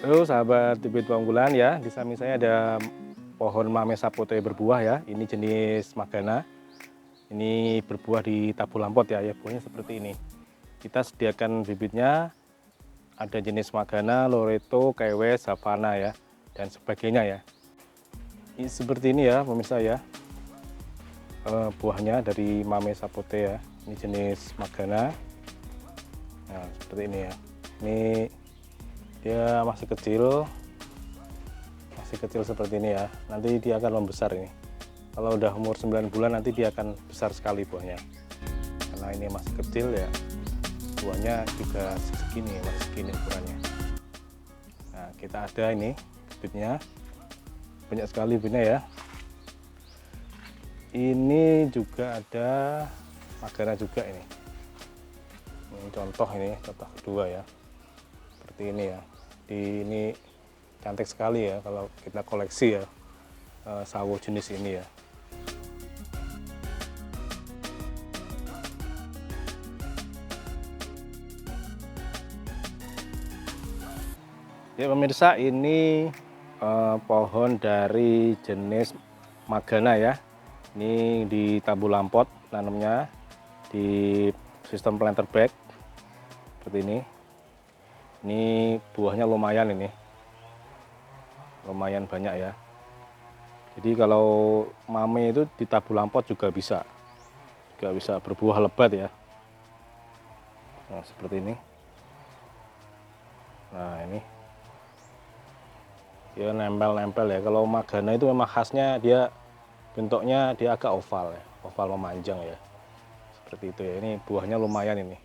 Halo sahabat bibit unggulan ya, di samping saya ada pohon mame sapote berbuah ya. Ini jenis magana. Ini berbuah di tabu lampot ya, buahnya seperti ini. Kita sediakan bibitnya, ada jenis magana, loreto, kewe, savana ya, dan sebagainya ya. Ini seperti ini ya pemirsa ya, buahnya dari mame sapote ya. Ini jenis magana. Nah seperti ini ya. Ini dia masih kecil seperti ini ya, nanti dia akan membesar ini. Kalau udah umur 9 bulan nanti dia akan besar sekali buahnya, karena ini masih kecil ya, buahnya juga segini, masih segini ukurannya. Nah kita ada ini bibitnya, banyak sekali bibitnya ya. Ini juga ada magana juga ini contoh kedua ya, seperti ini ya. Ini cantik sekali ya kalau kita koleksi ya, sawo jenis ini ya. Ya pemirsa, ini pohon dari jenis magana ya. Ini di tabu lampot nanamnya di sistem planter bag seperti ini. Ini buahnya lumayan ini, lumayan banyak ya. Jadi kalau mame itu di tabu lampot juga bisa berbuah lebat ya. Nah seperti ini. Nah ini dia nempel-nempel ya. Kalau magana itu memang khasnya dia bentuknya dia agak oval ya, oval memanjang ya, seperti itu ya. Ini buahnya lumayan ini.